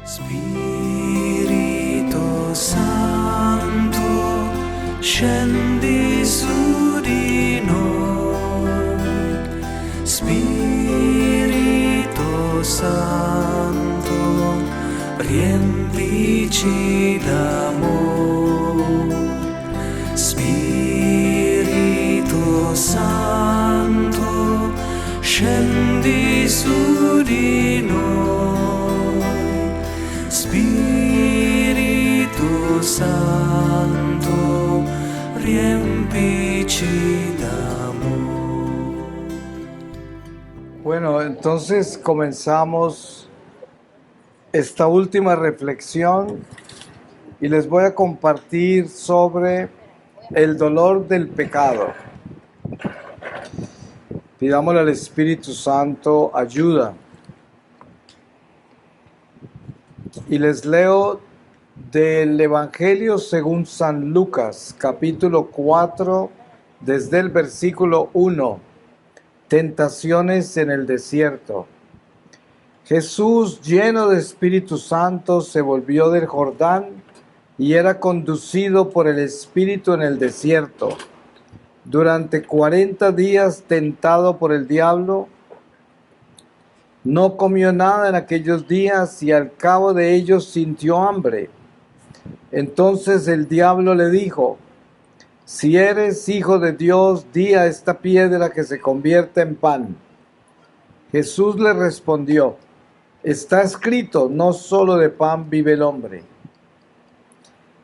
Spirito Santo, scendi su di noi. Spirito Santo, riempici d'amor. Spirito Santo, scendi su di noi. Spirito Santo, riempici d'amor. Bueno, entonces comenzamos esta última reflexión y les voy a compartir sobre el dolor del pecado. Pidámosle al Espíritu Santo ayuda. Y les leo del Evangelio según San Lucas, capítulo 4, desde el versículo 1, tentaciones en el desierto. Jesús, lleno de Espíritu Santo, se volvió del Jordán y era conducido por el Espíritu en el desierto. Durante 40 días tentado por el diablo, no comió nada en aquellos días y al cabo de ellos sintió hambre. Entonces el diablo le dijo: si eres hijo de Dios, di a esta piedra que se convierta en pan. Jesús le respondió: está escrito, no solo de pan vive el hombre.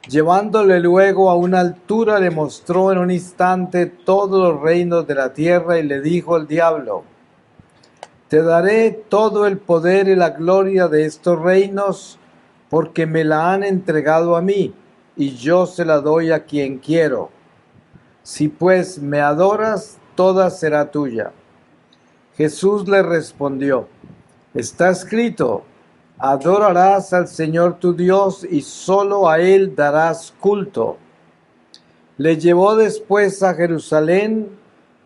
Llevándole luego a una altura, le mostró en un instante todos los reinos de la tierra y le dijo el diablo: te daré todo el poder y la gloria de estos reinos, porque me la han entregado a mí, y yo se la doy a quien quiero. Si pues me adoras, toda será tuya. Jesús le respondió: está escrito, adorarás al Señor tu Dios y solo a Él darás culto. Le llevó después a Jerusalén,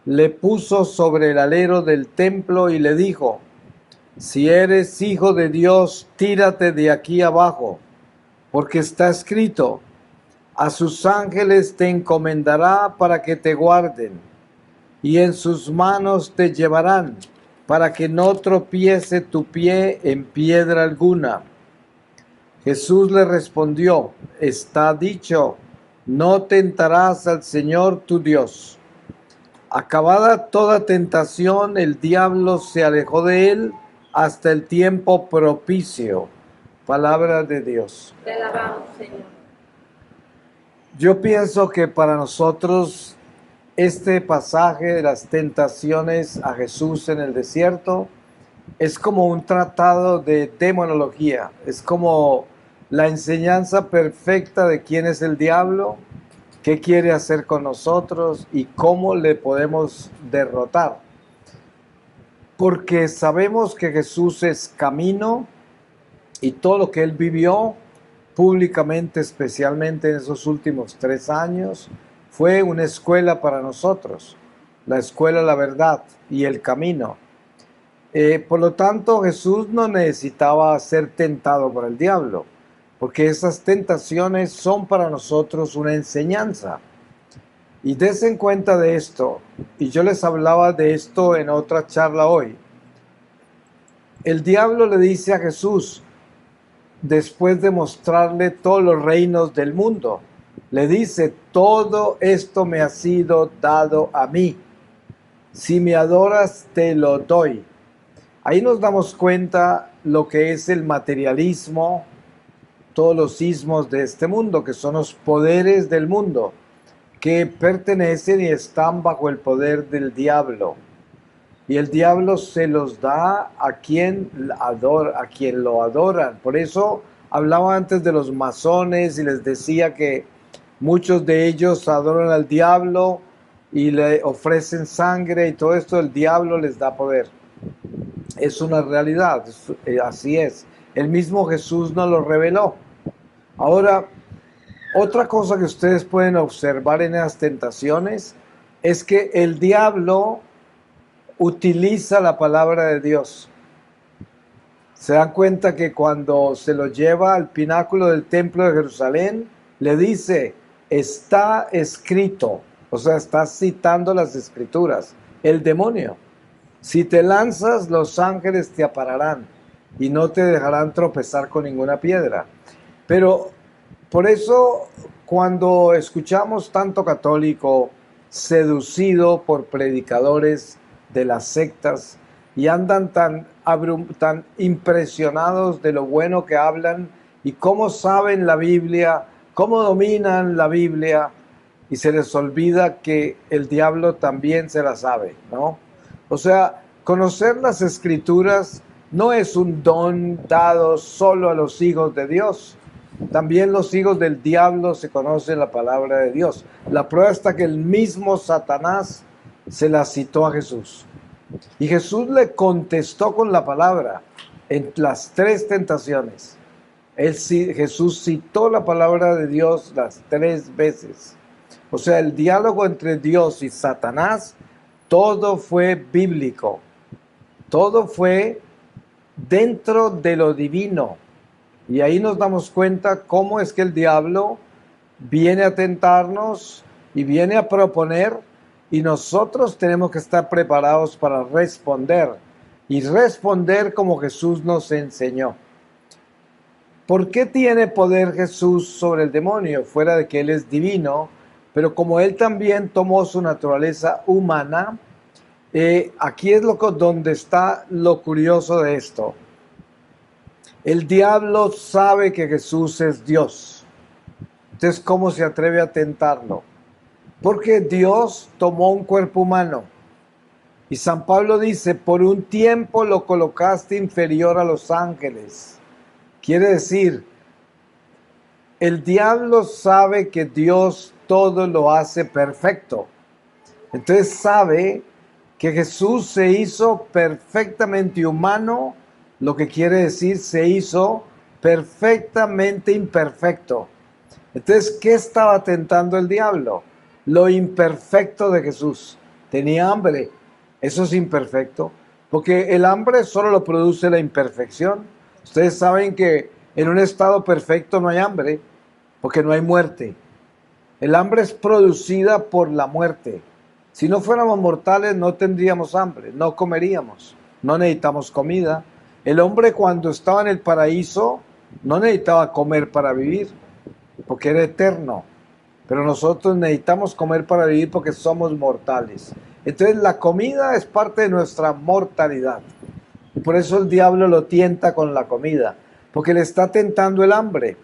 le puso sobre el alero del templo y le dijo: si eres hijo de Dios, tírate de aquí abajo, porque está escrito, a sus ángeles te encomendará para que te guarden, y en sus manos te llevarán, para que no tropiece tu pie en piedra alguna. Jesús le respondió: está dicho, no tentarás al Señor tu Dios. Acabada toda tentación, el diablo se alejó de él hasta el tiempo propicio. Palabra de Dios. Te alabamos, Señor. Yo pienso que para nosotros este pasaje de las tentaciones a Jesús en el desierto es como un tratado de demonología, es como la enseñanza perfecta de quién es el diablo, qué quiere hacer con nosotros y cómo le podemos derrotar. Porque sabemos que Jesús es camino y todo lo que Él vivió públicamente, especialmente en esos últimos 3 años, fue una escuela para nosotros, la escuela de la verdad y el camino. Por lo tanto, Jesús no necesitaba ser tentado por el diablo, porque esas tentaciones son para nosotros una enseñanza. Y desen cuenta de esto, y yo les hablaba de esto en otra charla hoy. El diablo le dice a Jesús, después de mostrarle todos los reinos del mundo, le dice: todo esto me ha sido dado a mí. Si me adoras, te lo doy. Ahí nos damos cuenta lo que es el materialismo, todos los ismos de este mundo, que son los poderes del mundo, que pertenecen y están bajo el poder del diablo. Y el diablo se los da a quien lo adoran. Por eso hablaba antes de los masones y les decía que muchos de ellos adoran al diablo y le ofrecen sangre y todo esto. El diablo les da poder. Es una realidad, así es. El mismo Jesús nos lo reveló. Ahora, otra cosa que ustedes pueden observar en las tentaciones es que el diablo utiliza la palabra de Dios. Se dan cuenta que cuando se lo lleva al pináculo del templo de Jerusalén, le dice, está escrito, o sea, está citando las escrituras, el demonio. Si te lanzas, los ángeles te apararán y no te dejarán tropezar con ninguna piedra. Pero por eso, cuando escuchamos tanto católico seducido por predicadores de las sectas y andan tan impresionados de lo bueno que hablan y cómo saben la Biblia, cómo dominan la Biblia, y se les olvida que el diablo también se la sabe, ¿no? O sea, conocer las Escrituras no es un don dado solo a los hijos de Dios. También los hijos del diablo se conocen la palabra de Dios. La prueba está que el mismo Satanás se la citó a Jesús. Y Jesús le contestó con la palabra en las 3 tentaciones. Jesús citó la palabra de Dios las 3 veces. O sea, el diálogo entre Dios y Satanás, todo fue bíblico. Todo fue dentro de lo divino. Y ahí nos damos cuenta cómo es que el diablo viene a tentarnos y viene a proponer, y nosotros tenemos que estar preparados para responder, y responder como Jesús nos enseñó. ¿Por qué tiene poder Jesús sobre el demonio? Fuera de que Él es divino, pero como Él también tomó su naturaleza humana, aquí es donde está lo curioso de esto. El diablo sabe que Jesús es Dios. Entonces, ¿cómo se atreve a tentarlo? Porque Dios tomó un cuerpo humano. Y San Pablo dice, por un tiempo lo colocaste inferior a los ángeles. Quiere decir, el diablo sabe que Dios todo lo hace perfecto. Entonces sabe que Jesús se hizo perfectamente humano, lo que quiere decir se hizo perfectamente imperfecto. Entonces, ¿qué estaba tentando el diablo? Lo imperfecto de Jesús. Tenía hambre, eso es imperfecto, porque el hambre solo lo produce la imperfección. Ustedes saben que en un estado perfecto no hay hambre, porque no hay muerte. El hambre es producida por la muerte. Si no fuéramos mortales no tendríamos hambre, no comeríamos, no necesitamos comida. El hombre cuando estaba en el paraíso no necesitaba comer para vivir, porque era eterno. Pero nosotros necesitamos comer para vivir porque somos mortales. Entonces la comida es parte de nuestra mortalidad. Y por eso el diablo lo tienta con la comida, porque le está tentando el hambre.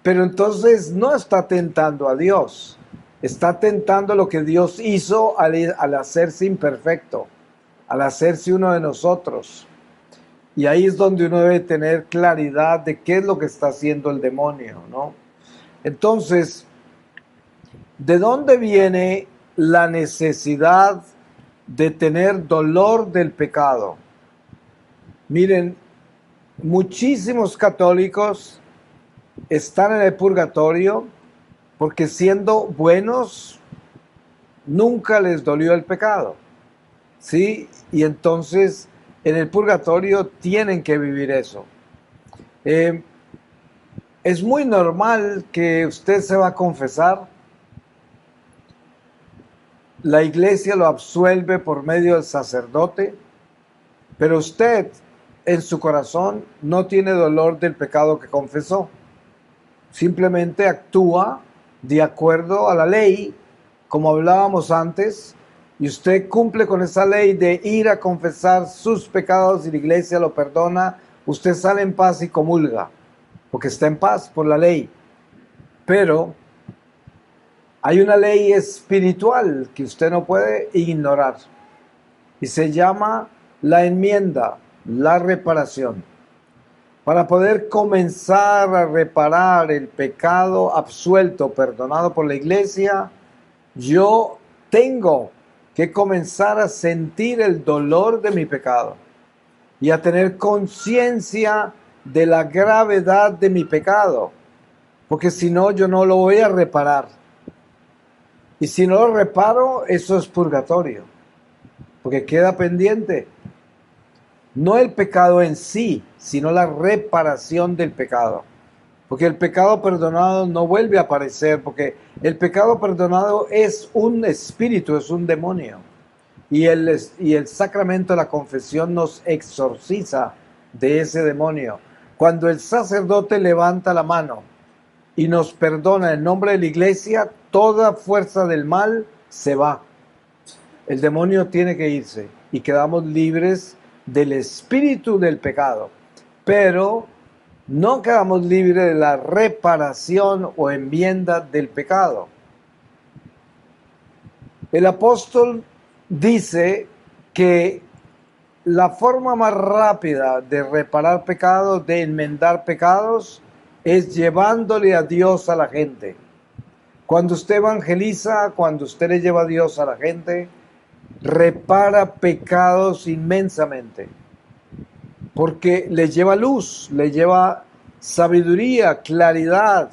Pero entonces no está tentando a Dios, está tentando lo que Dios hizo al hacerse imperfecto, al hacerse uno de nosotros. Y ahí es donde uno debe tener claridad de qué es lo que está haciendo el demonio, ¿no? Entonces, ¿de dónde viene la necesidad de tener dolor del pecado? Miren, muchísimos católicos están en el purgatorio porque siendo buenos nunca les dolió el pecado, ¿sí? Y entonces en el purgatorio tienen que vivir eso. Es muy normal que usted se va a confesar, la iglesia lo absuelve por medio del sacerdote, pero usted en su corazón no tiene dolor del pecado que confesó. Simplemente actúa de acuerdo a la ley, como hablábamos antes, y usted cumple con esa ley de ir a confesar sus pecados y la iglesia lo perdona, usted sale en paz y comulga, porque está en paz por la ley. Pero hay una ley espiritual que usted no puede ignorar y se llama la enmienda, la reparación. Para poder comenzar a reparar el pecado absuelto, perdonado por la iglesia, yo tengo que comenzar a sentir el dolor de mi pecado y a tener conciencia de la gravedad de mi pecado, porque si no, yo no lo voy a reparar. Y si no lo reparo, eso es purgatorio, porque queda pendiente. No el pecado en sí, sino la reparación del pecado. Porque el pecado perdonado no vuelve a aparecer, porque el pecado perdonado es un espíritu, es un demonio. Y el sacramento de la confesión nos exorciza de ese demonio. Cuando el sacerdote levanta la mano y nos perdona en nombre de la iglesia, toda fuerza del mal se va. El demonio tiene que irse y quedamos libres del espíritu del pecado. Pero no quedamos libres de la reparación o enmienda del pecado. El apóstol dice que la forma más rápida de reparar pecados, de enmendar pecados, es llevándole a Dios a la gente. Cuando usted evangeliza, cuando usted le lleva a Dios a la gente, repara pecados inmensamente. Porque le lleva luz, le lleva sabiduría, claridad,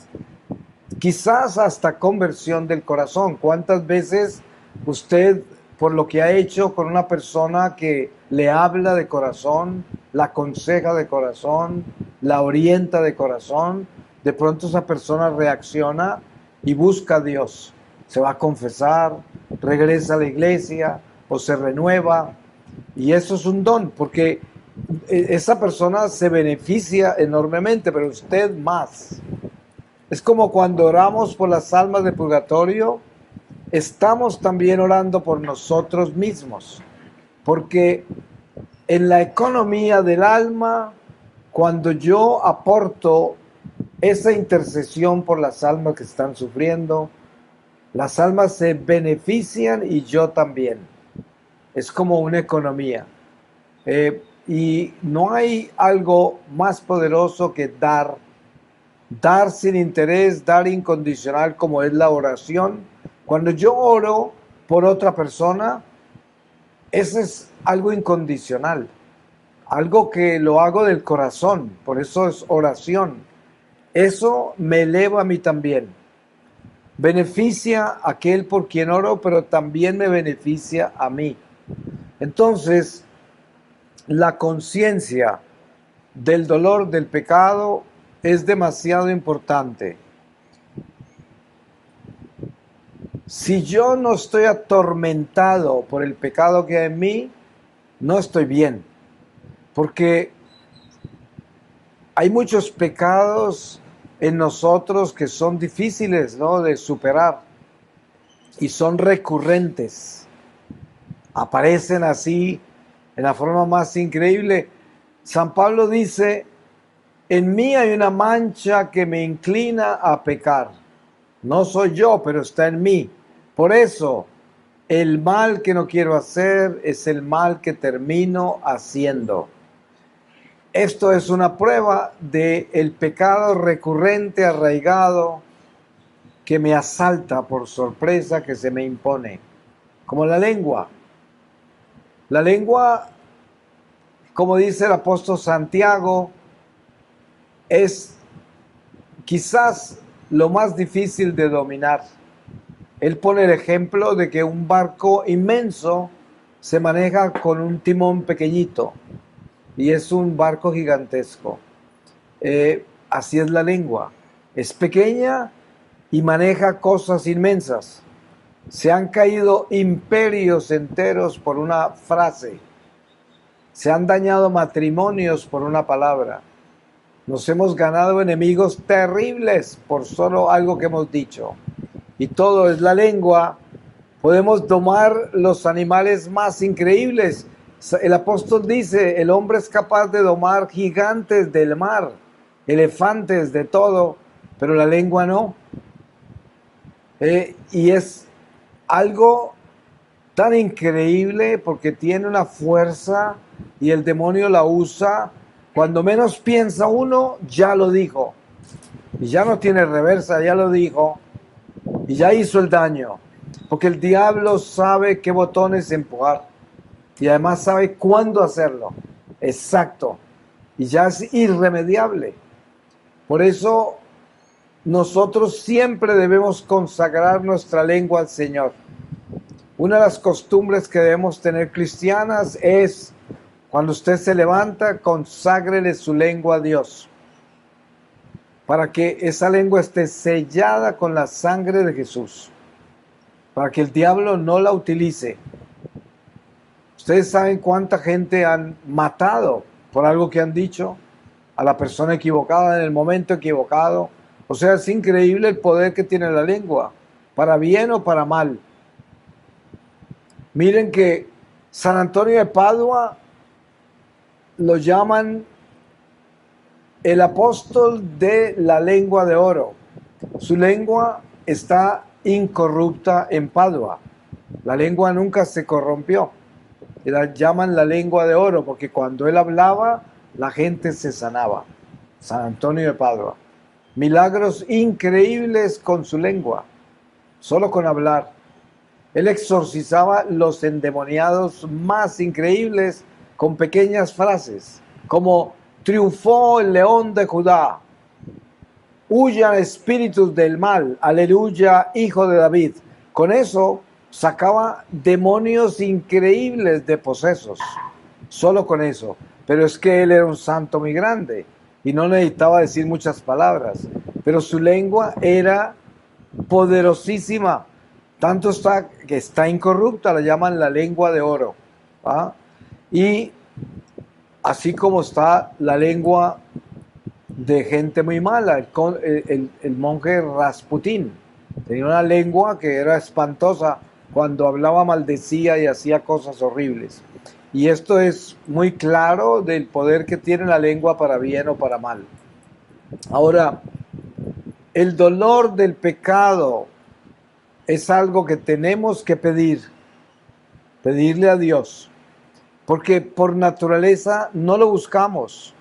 quizás hasta conversión del corazón. ¿Cuántas veces usted, por lo que ha hecho con una persona que le habla de corazón, la aconseja de corazón, la orienta de corazón, de pronto esa persona reacciona y busca a Dios? Se va a confesar, regresa a la iglesia o se renueva. Y eso es un don, porque esa persona se beneficia enormemente, pero usted más. Es como cuando oramos por las almas de purgatorio, estamos también orando por nosotros mismos, porque en la economía del alma, cuando yo aporto esa intercesión por las almas que están sufriendo, las almas se benefician y yo también. Es como una economía. Y no hay algo más poderoso que dar sin interés, dar incondicional, como es la oración. Cuando yo oro por otra persona, eso es algo incondicional, algo que lo hago del corazón, por eso es oración. Eso me eleva a mí también. Beneficia a aquel por quien oro, pero también me beneficia a mí. Entonces, la conciencia del dolor del pecado es demasiado importante. Si yo no estoy atormentado por el pecado que hay en mí, no estoy bien. Porque hay muchos pecados en nosotros que son difíciles, ¿no?, de superar y son recurrentes. Aparecen así en la forma más increíble. San Pablo dice: en mí hay una mancha que me inclina a pecar. No soy yo, pero está en mí. Por eso, el mal que no quiero hacer es el mal que termino haciendo. Esto es una prueba del pecado recurrente, arraigado, que me asalta por sorpresa, que se me impone. Como la lengua. La lengua, como dice el apóstol Santiago, es quizás lo más difícil de dominar. Él pone el ejemplo de que un barco inmenso se maneja con un timón pequeñito y es un barco gigantesco. Así es la lengua. Es pequeña y maneja cosas inmensas. Se han caído imperios enteros por una frase. Se han dañado matrimonios por una palabra. Nos hemos ganado enemigos terribles por solo algo que hemos dicho. Y todo es la lengua. Podemos domar los animales más increíbles. El apóstol dice: el hombre es capaz de domar gigantes del mar, elefantes, de todo, pero la lengua no. Y es algo tan increíble porque tiene una fuerza y el demonio la usa. Cuando menos piensa uno, ya lo dijo. Y ya no tiene reversa, ya lo dijo. Y ya hizo el daño. Porque el diablo sabe qué botones empujar. Y además sabe cuándo hacerlo. Exacto. Y ya es irremediable. Por eso nosotros siempre debemos consagrar nuestra lengua al Señor. Una de las costumbres que debemos tener cristianas es: Cuando usted se levanta, conságrele su lengua a Dios, para que esa lengua esté sellada con la sangre de Jesús, para que el diablo no la utilice. Ustedes saben cuánta gente han matado por algo que han dicho, a la persona equivocada en el momento equivocado. O sea, es increíble el poder que tiene la lengua, para bien o para mal. Miren que San Antonio de Padua lo llaman el apóstol de la lengua de oro. Su lengua está incorrupta en Padua. La lengua nunca se corrompió. Y la llaman la lengua de oro porque cuando él hablaba, la gente se sanaba. San Antonio de Padua. Milagros increíbles con su lengua, solo con hablar. Él exorcizaba los endemoniados más increíbles con pequeñas frases, como triunfó el león de Judá, huyan espíritus del mal, aleluya, hijo de David. Con eso sacaba demonios increíbles de posesos, solo con eso. Pero es que él era un santo muy grande y no necesitaba decir muchas palabras, pero su lengua era poderosísima, tanto está que está incorrupta, la llaman la lengua de oro, ¿va? Y así como está la lengua de gente muy mala, el monje Rasputín tenía una lengua que era espantosa, cuando hablaba maldecía y hacía cosas horribles. Y esto es muy claro del poder que tiene la lengua para bien o para mal. Ahora, el dolor del pecado es algo que tenemos que pedirle a Dios, porque por naturaleza no lo buscamos.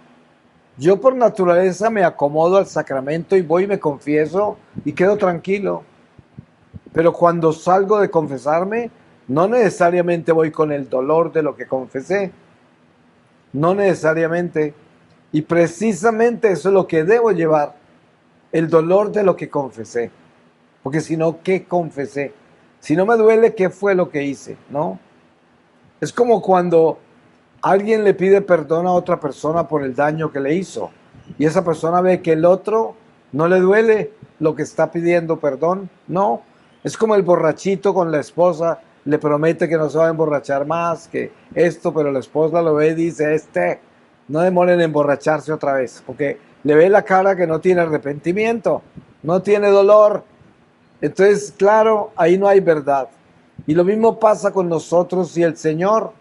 Yo por naturaleza me acomodo al sacramento y voy y me confieso y quedo tranquilo. Pero cuando salgo de confesarme, no necesariamente voy con el dolor de lo que confesé. No necesariamente. Y precisamente eso es lo que debo llevar. El dolor de lo que confesé. Porque si no, ¿qué confesé? Si no me duele, ¿qué fue lo que hice? ¿No? Es como cuando alguien le pide perdón a otra persona por el daño que le hizo. Y esa persona ve que el otro no le duele lo que está pidiendo perdón. No. Es como el borrachito con la esposa. Le promete que no se va a emborrachar más, que esto, pero la esposa lo ve y dice, no demoren en emborracharse otra vez, porque le ve la cara que no tiene arrepentimiento, no tiene dolor. Entonces, claro, ahí no hay verdad. Y lo mismo pasa con nosotros y el Señor.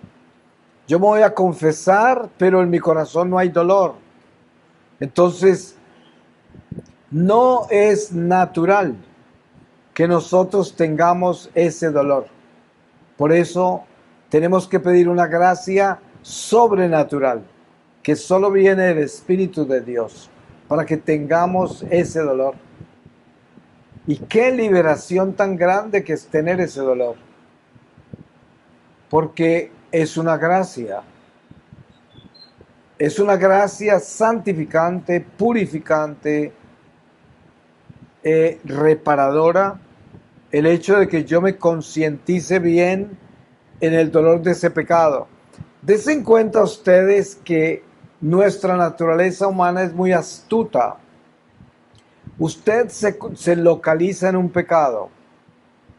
Yo me voy a confesar, pero en mi corazón no hay dolor. Entonces, no es natural que nosotros tengamos ese dolor. Por eso tenemos que pedir una gracia sobrenatural, que solo viene del Espíritu de Dios, para que tengamos ese dolor. Y qué liberación tan grande que es tener ese dolor, porque es una gracia santificante, purificante, reparadora. El hecho de que yo me concientice bien en el dolor de ese pecado. Dense en cuenta ustedes que nuestra naturaleza humana es muy astuta. Usted se localiza en un pecado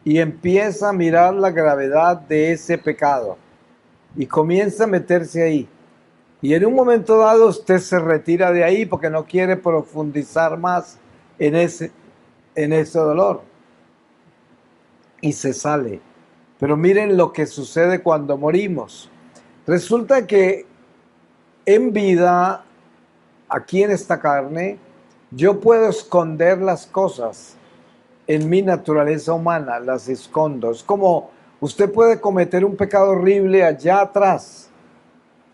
y empieza a mirar la gravedad de ese pecado y comienza a meterse ahí. Y en un momento dado usted se retira de ahí porque no quiere profundizar más en ese dolor. Y se sale. Pero miren lo que sucede cuando morimos. Resulta que en vida, aquí en esta carne, yo puedo esconder las cosas en mi naturaleza humana, las escondo. Es como usted puede cometer un pecado horrible allá atrás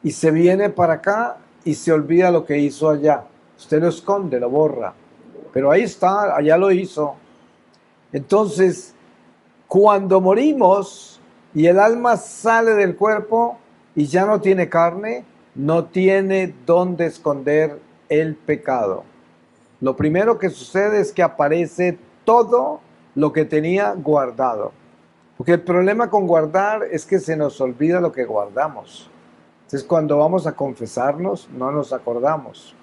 y se viene para acá y se olvida lo que hizo allá. Usted lo esconde, lo borra. Pero ahí está, allá lo hizo. Entonces, cuando morimos y el alma sale del cuerpo y ya no tiene carne, no tiene dónde esconder el pecado. Lo primero que sucede es que aparece todo lo que tenía guardado. Porque el problema con guardar es que se nos olvida lo que guardamos. Entonces cuando vamos a confesarnos no nos acordamos.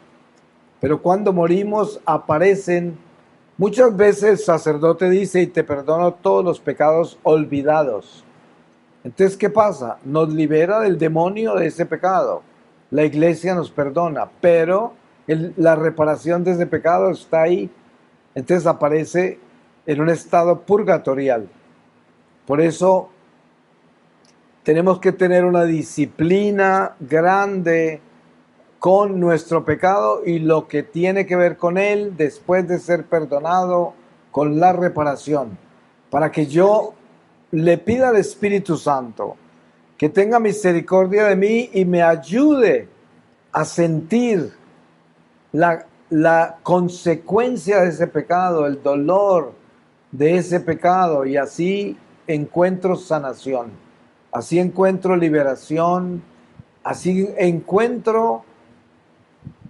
Pero cuando morimos aparecen, muchas veces el sacerdote dice, y te perdono todos los pecados olvidados. Entonces, ¿qué pasa? Nos libera del demonio de ese pecado. La iglesia nos perdona, pero la reparación de ese pecado está ahí. Entonces aparece en un estado purgatorial. Por eso tenemos que tener una disciplina grande con nuestro pecado y lo que tiene que ver con él después de ser perdonado, con la reparación, para que yo le pida al Espíritu Santo que tenga misericordia de mí y me ayude a sentir la consecuencia de ese pecado, el dolor de ese pecado, y así encuentro sanación, así encuentro liberación, así encuentro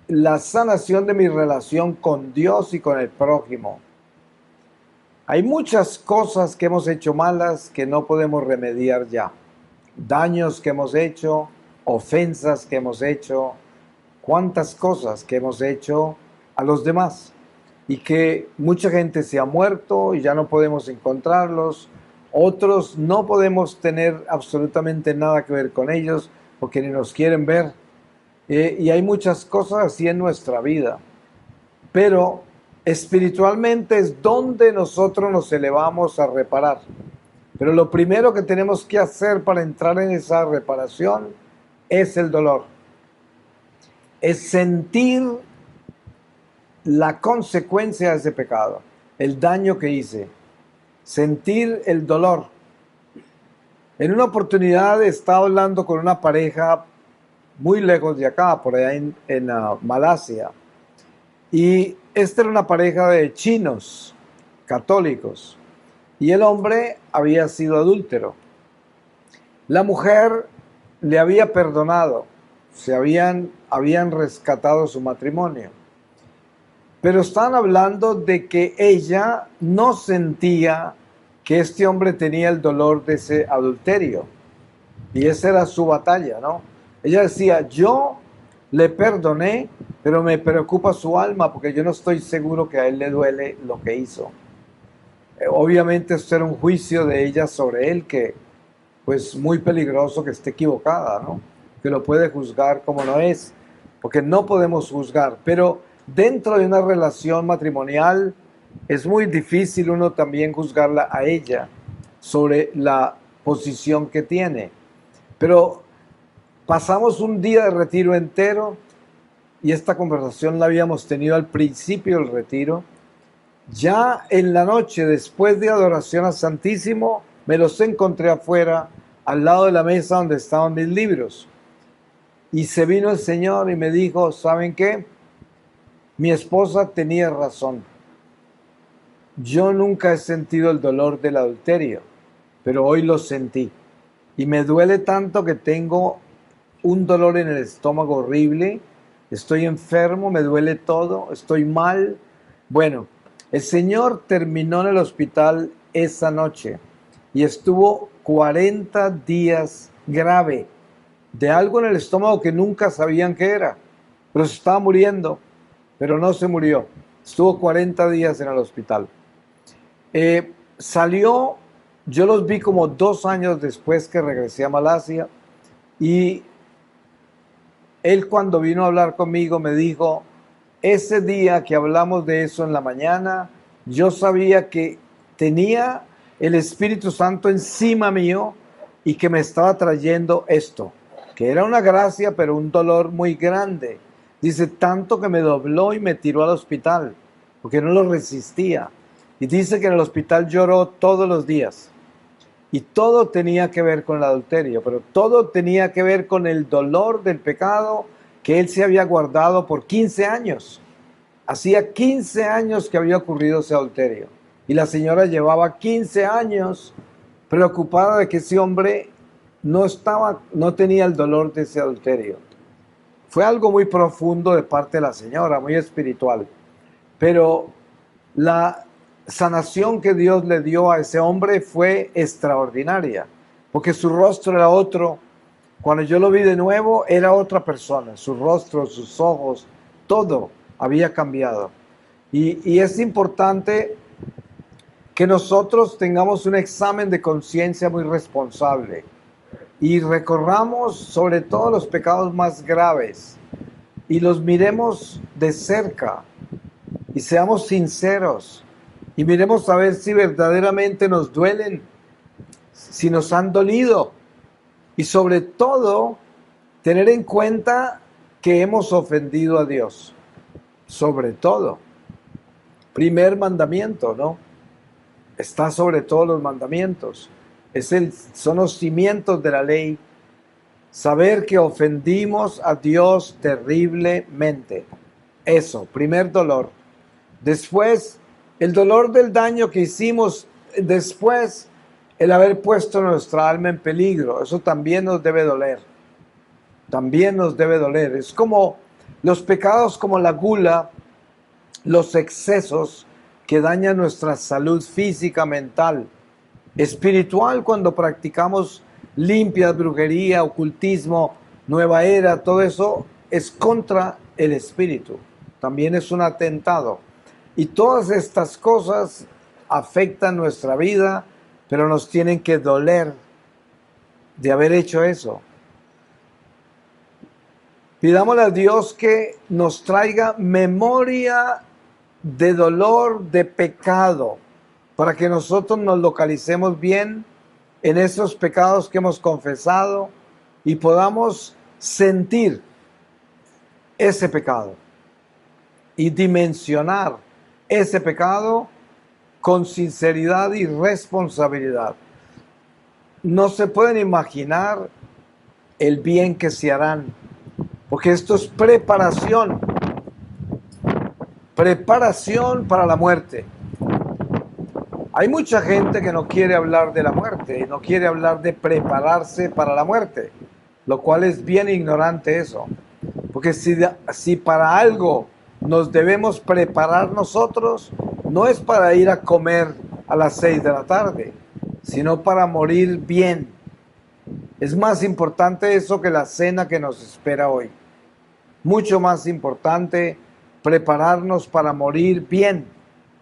la sanación de mi relación con Dios y con el prójimo. Hay muchas cosas que hemos hecho malas que no podemos remediar ya. Daños que hemos hecho, ofensas que hemos hecho, cuántas cosas que hemos hecho a los demás. Y que mucha gente se ha muerto y ya no podemos encontrarlos. Otros no podemos tener absolutamente nada que ver con ellos porque ni nos quieren ver. Y hay muchas cosas así en nuestra vida. Pero espiritualmente es donde nosotros nos elevamos a reparar. Pero lo primero que tenemos que hacer para entrar en esa reparación es el dolor. Es sentir la consecuencia de ese pecado, el daño que hice. Sentir el dolor. En una oportunidad estaba hablando con una pareja muy lejos de acá, por allá en Malasia. Y esta era una pareja de chinos, católicos. Y el hombre había sido adúltero. La mujer le había perdonado, habían rescatado su matrimonio. Pero están hablando de que ella no sentía que este hombre tenía el dolor de ese adulterio. Y esa era su batalla, ¿no? Ella decía, yo le perdoné, pero me preocupa su alma porque yo no estoy seguro que a él le duele lo que hizo. Obviamente esto era un juicio de ella sobre él que, pues, muy peligroso, que esté equivocada, ¿no? Que lo puede juzgar como no es, porque no podemos juzgar. Pero dentro de una relación matrimonial es muy difícil uno también juzgarla a ella sobre la posición que tiene. Pero pasamos un día de retiro entero y esta conversación la habíamos tenido al principio del retiro. Ya en la noche, después de adoración al Santísimo, me los encontré afuera, al lado de la mesa donde estaban mis libros. Y se vino el Señor y me dijo, ¿saben qué? Mi esposa tenía razón. Yo nunca he sentido el dolor del adulterio, pero hoy lo sentí. Y me duele tanto que tengo un dolor en el estómago horrible, estoy enfermo, me duele todo, estoy mal. Bueno, el Señor terminó en el hospital esa noche y estuvo 40 días grave de algo en el estómago que nunca sabían qué era, pero se estaba muriendo, pero no se murió. Estuvo 40 días en el hospital. Salió, yo los vi como 2 años después que regresé a Malasia, y él cuando vino a hablar conmigo me dijo, ese día que hablamos de eso en la mañana, yo sabía que tenía el Espíritu Santo encima mío y que me estaba trayendo esto, que era una gracia, pero un dolor muy grande. Dice, tanto que me dobló y me tiró al hospital, porque no lo resistía. Y dice que en el hospital lloró todos los días. Y todo tenía que ver con el adulterio, pero todo tenía que ver con el dolor del pecado que él se había guardado por 15 años. Hacía 15 años que había ocurrido ese adulterio. Y la señora llevaba 15 años preocupada de que ese hombre no tenía el dolor de ese adulterio. Fue algo muy profundo de parte de la señora, muy espiritual. Pero la sanación que Dios le dio a ese hombre fue extraordinaria, porque su rostro era otro, Cuando yo lo vi de nuevo, era otra persona. Su rostro, sus ojos, todo había cambiado. Y es importante que nosotros tengamos un examen de conciencia muy responsable y recorramos sobre todo los pecados más graves y los miremos de cerca y seamos sinceros y miremos a ver si verdaderamente nos duelen, si nos han dolido. Y sobre todo, tener en cuenta que hemos ofendido a Dios. Sobre todo. Primer mandamiento, ¿no? Está sobre todos los mandamientos. Son los cimientos de la ley. Saber que ofendimos a Dios terriblemente. Eso, primer dolor. Después, el dolor del daño que hicimos. Después, el haber puesto nuestra alma en peligro, eso también nos debe doler. También nos debe doler. Es como los pecados como la gula, los excesos que dañan nuestra salud física, mental, espiritual, cuando practicamos limpias, brujería, ocultismo, nueva era, todo eso es contra el espíritu. También es un atentado. Y todas estas cosas afectan nuestra vida, pero nos tienen que doler de haber hecho eso. Pidámosle a Dios que nos traiga memoria de dolor, de pecado, para que nosotros nos localicemos bien en esos pecados que hemos confesado y podamos sentir ese pecado y dimensionar ese pecado con sinceridad y responsabilidad. No se pueden imaginar el bien que se harán, porque esto es preparación para la muerte. Hay mucha gente que no quiere hablar de la muerte, no quiere hablar de prepararse para la muerte, lo cual es bien ignorante eso, porque si para algo nos debemos preparar nosotros, no es para ir a comer a las 6 de la tarde, sino para morir bien. Es más importante eso que la cena que nos espera hoy. Mucho más importante prepararnos para morir bien,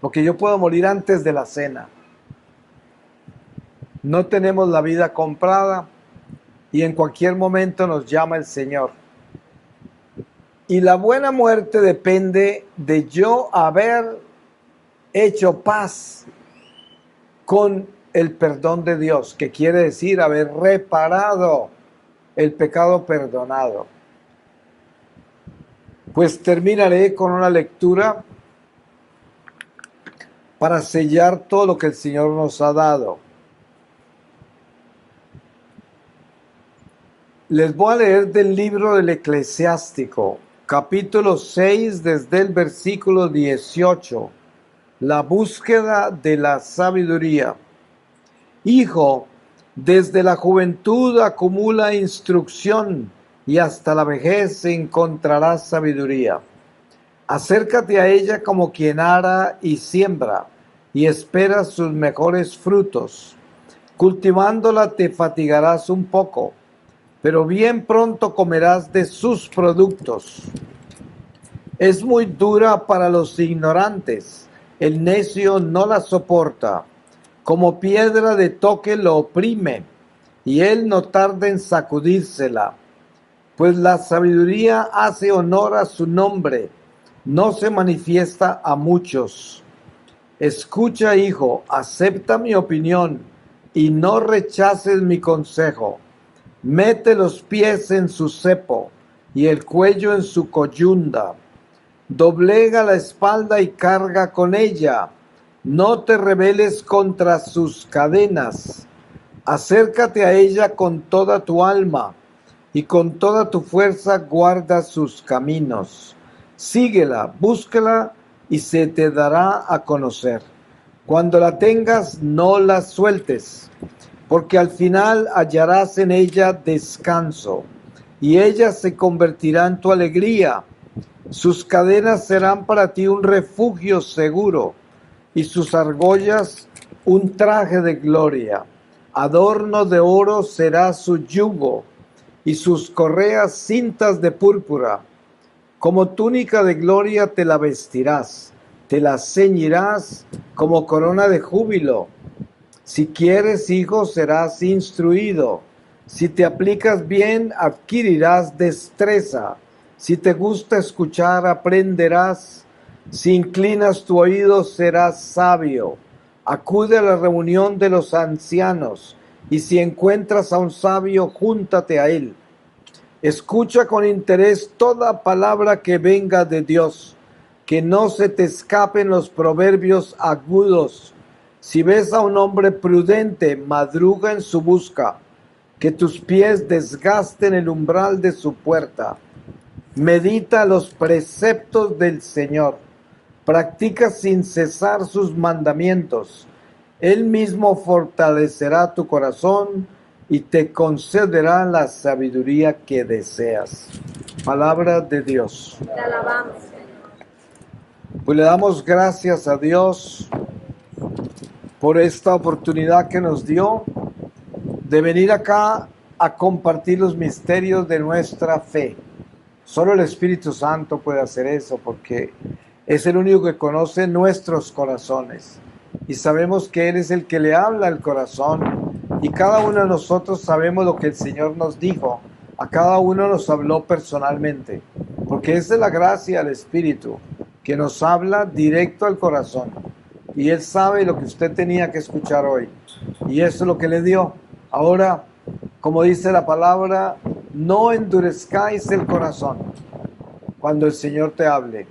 porque yo puedo morir antes de la cena. No tenemos la vida comprada y en cualquier momento nos llama el Señor. Y la buena muerte depende de yo haber hecho paz con el perdón de Dios, que quiere decir haber reparado el pecado perdonado. Pues terminaré con una lectura para sellar todo lo que el Señor nos ha dado. Les voy a leer del libro del Eclesiástico, capítulo 6, desde el versículo 18. La búsqueda de la sabiduría. Hijo, desde la juventud acumula instrucción y hasta la vejez encontrarás sabiduría. Acércate a ella como quien ara y siembra y espera sus mejores frutos. Cultivándola te fatigarás un poco, pero bien pronto comerás de sus productos. Es muy dura para los ignorantes. El necio no la soporta, como piedra de toque lo oprime, y él no tarda en sacudírsela. Pues la sabiduría hace honor a su nombre, no se manifiesta a muchos. Escucha, hijo, acepta mi opinión, y no rechaces mi consejo. Mete los pies en su cepo, y el cuello en su coyunda. Doblega la espalda y carga con ella. No te rebeles contra sus cadenas. Acércate a ella con toda tu alma y con toda tu fuerza guarda sus caminos. Síguela, búscala y se te dará a conocer. Cuando la tengas, no la sueltes, porque al final hallarás en ella descanso y ella se convertirá en tu alegría. Sus cadenas serán para ti un refugio seguro y sus argollas un traje de gloria. Adorno de oro será su yugo y sus correas cintas de púrpura. Como túnica de gloria te la vestirás, te la ceñirás como corona de júbilo. Si quieres hijos, serás instruido. Si te aplicas bien, adquirirás destreza. Si te gusta escuchar, aprenderás. Si inclinas tu oído, serás sabio. Acude a la reunión de los ancianos, y si encuentras a un sabio, júntate a él. Escucha con interés toda palabra que venga de Dios, que no se te escapen los proverbios agudos. Si ves a un hombre prudente, madruga en su busca, que tus pies desgasten el umbral de su puerta. Medita los preceptos del Señor, practica sin cesar sus mandamientos. Él mismo fortalecerá tu corazón y te concederá la sabiduría que deseas. Palabra de Dios. Te alabamos, Señor. Pues le damos gracias a Dios por esta oportunidad que nos dio de venir acá a compartir los misterios de nuestra fe. Solo el Espíritu Santo puede hacer eso, porque es el único que conoce nuestros corazones. Y sabemos que Él es el que le habla al corazón. Y cada uno de nosotros sabemos lo que el Señor nos dijo. A cada uno nos habló personalmente. Porque esa es la gracia del Espíritu, que nos habla directo al corazón. Y Él sabe lo que usted tenía que escuchar hoy. Y eso es lo que le dio. Ahora, como dice la palabra, no endurezcáis el corazón cuando el Señor te hable.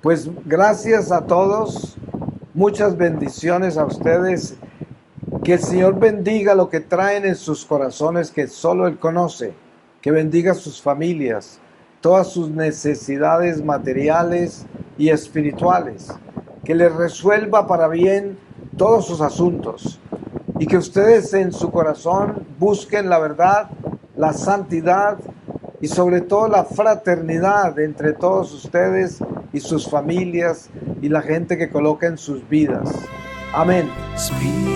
Pues gracias a todos, muchas bendiciones a ustedes. Que el Señor bendiga lo que traen en sus corazones, que solo Él conoce. Que bendiga sus familias, todas sus necesidades materiales y espirituales. Que les resuelva para bien todos sus asuntos. Y que ustedes en su corazón busquen la verdad, la santidad y sobre todo la fraternidad entre todos ustedes y sus familias y la gente que coloca en sus vidas. Amén. Espíritu